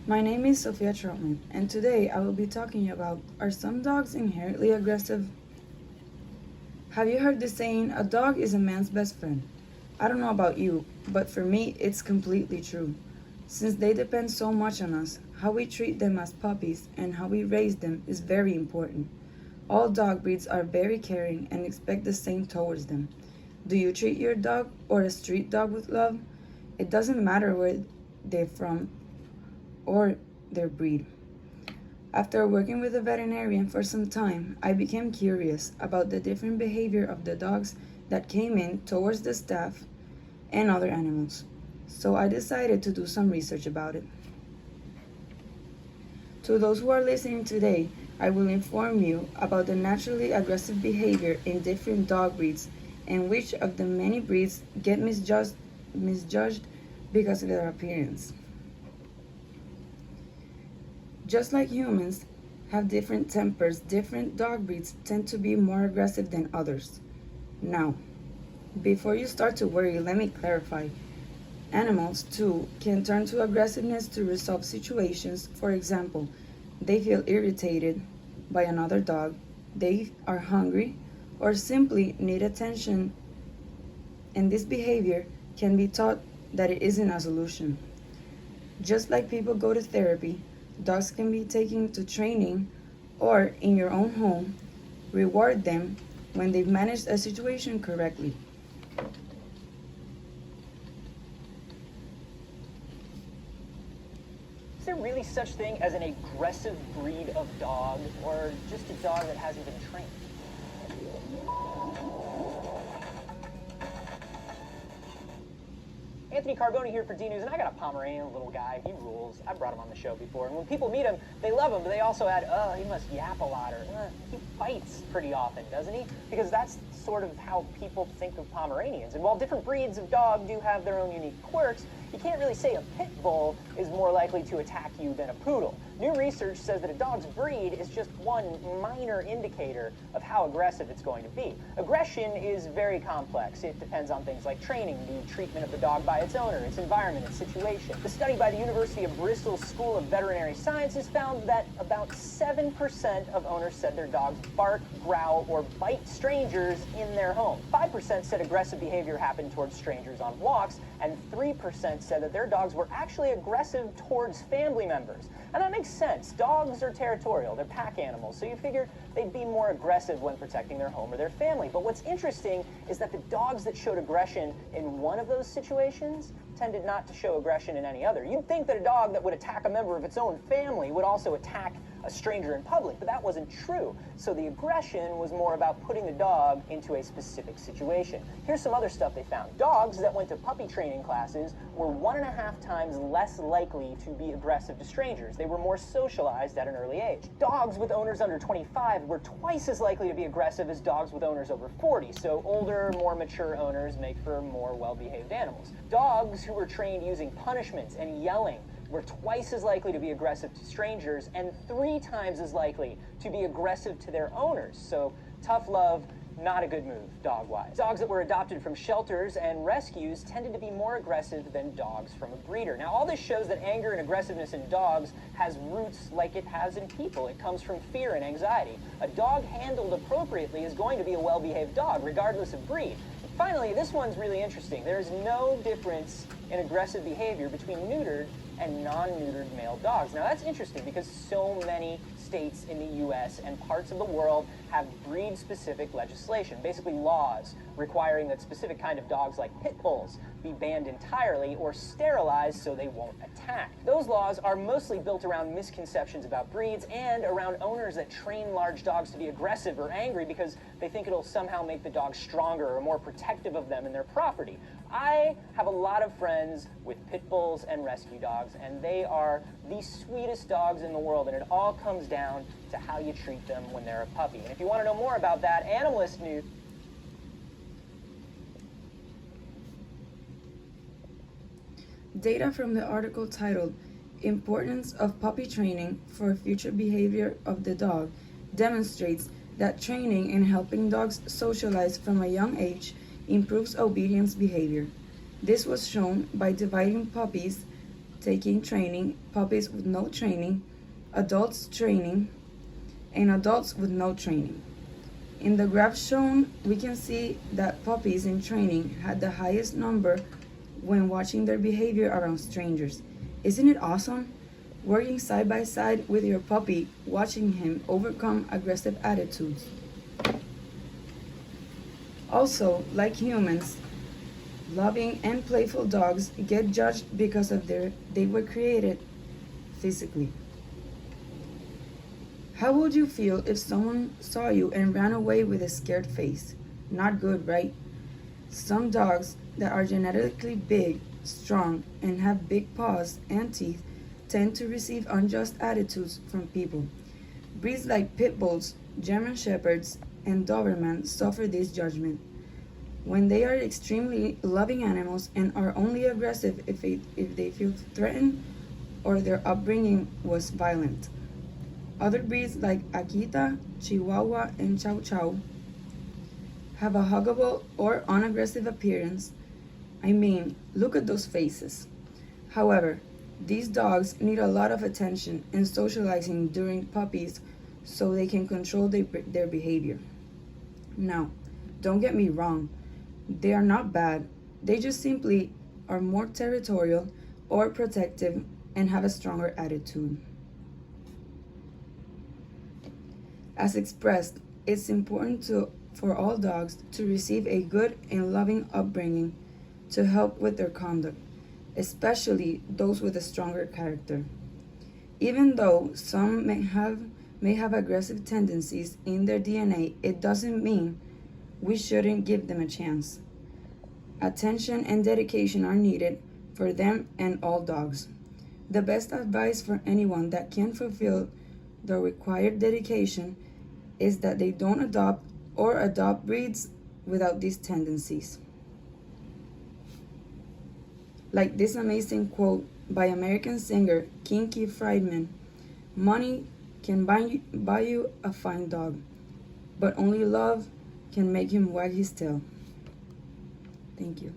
My name is Sophia Trotman, and today I will be talking about, are some dogs inherently aggressive? Have you heard the saying, a dog is a man's best friend? I don't know about you, but for me it's completely true. Since they depend so much on us, how we treat them as puppies and how we raise them is very important. All dog breeds are very caring and expect the same towards them. Do you treat your dog or a street dog with love? It doesn't matter where they're from or their breed. After working with a veterinarian for some time, I became curious about the different behavior of the dogs that came in towards the staff and other animals. So I decided to do some research about it. To those who are listening today, I will inform you about the naturally aggressive behavior in different dog breeds and which of the many breeds get misjudged because of their appearance. Just like humans have different tempers, different dog breeds tend to be more aggressive than others. Now, before you start to worry, let me clarify. Animals, too, can turn to aggressiveness to resolve situations. For example, they feel irritated by another dog, they are hungry, or simply need attention, and this behavior can be taught that it isn't a solution. Just like people go to therapy, dogs can be taken to training or in your own home. Reward them when they've managed a situation correctly. Is there really such thing as an aggressive breed of dog, or just a dog that hasn't been trained? Anthony Carboni here for D News, and I got a Pomeranian, a little guy. He rules. I brought him on the show before, and when people meet him, they love him, but they also add, oh, he must yap a lot, or he fights pretty often, doesn't he? Because that's sort of how people think of Pomeranians. And while different breeds of dog do have their own unique quirks, you can't really say a pit bull is more likely to attack you than a poodle. New research says that a dog's breed is just one minor indicator of how aggressive it's going to be. Aggression is very complex. It depends on things like training, the treatment of the dog by its owner, its environment, its situation. The study by the University of Bristol School of Veterinary Sciences found that about 7% of owners said their dogs bark, growl, or bite strangers in their home. 5% said aggressive behavior happened towards strangers on walks, and 3% said that their dogs were actually aggressive towards family members. And that makes sense. Dogs are territorial. They're pack animals, so you figure they'd be more aggressive when protecting their home or their family. But what's interesting is that the dogs that showed aggression in one of those situations tended not to show aggression in any other. You'd think that a dog that would attack a member of its own family would also attack a stranger in public, but that wasn't true. So the aggression was more about putting the dog into a specific situation. Here's some other stuff they found. Dogs that went to puppy training classes were 1.5 times less likely to be aggressive to strangers. They were more socialized at an early age. Dogs with owners under 25 were twice as likely to be aggressive as dogs with owners over 40. So older, more mature owners make for more well-behaved animals. Dogs who were trained using punishments and yelling were twice as likely to be aggressive to strangers and 3 times as likely to be aggressive to their owners. So tough love, not a good move, dog-wise. Dogs that were adopted from shelters and rescues tended to be more aggressive than dogs from a breeder. Now, all this shows that anger and aggressiveness in dogs has roots like it has in people. It comes from fear and anxiety. A dog handled appropriately is going to be a well-behaved dog, regardless of breed. And finally, this one's really interesting. There's no difference in aggressive behavior between neutered and non-neutered male dogs. Now that's interesting because so many states in the US and parts of the world have breed-specific legislation, basically laws requiring that specific kind of dogs like pit bulls be banned entirely or sterilized so they won't attack. Those laws are mostly built around misconceptions about breeds and around owners that train large dogs to be aggressive or angry because they think it'll somehow make the dog stronger or more protective of them and their property. I have a lot of friends with pit bulls and rescue dogs, and they are the sweetest dogs in the world, and it all comes down to how you treat them when they're a puppy. And if you want to know more about that, Animalist News. Data from the article titled Importance of Puppy Training for Future Behavior of the Dog demonstrates that training and helping dogs socialize from a young age improves obedience behavior. This was shown by dividing puppies taking training, puppies with no training, adults training, and adults with no training. In the graph shown, we can see that puppies in training had the highest number when watching their behavior around strangers. Isn't it awesome? Working side by side with your puppy, watching him overcome aggressive attitudes. Also, like humans, loving and playful dogs get judged because of they were created physically. How would you feel if someone saw you and ran away with a scared face? Not good, right? Some dogs that are genetically big, strong, and have big paws and teeth tend to receive unjust attitudes from people. Breeds like Pit Bulls, German Shepherds, and Doberman suffer this judgment. When they are extremely loving animals and are only aggressive if they feel threatened or their upbringing was violent. Other breeds like Akita, Chihuahua, and Chow Chow have a huggable or unaggressive appearance. I mean, look at those faces. However, these dogs need a lot of attention and socializing during puppies so they can control their behavior. Now, don't get me wrong, they are not bad. They just simply are more territorial or protective and have a stronger attitude. As expressed, it's important for all dogs to receive a good and loving upbringing to help with their conduct, especially those with a stronger character. Even though some may have aggressive tendencies in their DNA, it doesn't mean we shouldn't give them a chance. Attention and dedication are needed for them and all dogs. The best advice for anyone that can fulfill the required dedication is that they don't adopt breeds without these tendencies. Like this amazing quote by American singer Kinky Friedman, "Money can buy you a fine dog, but only love can make him wag his tail." Thank you.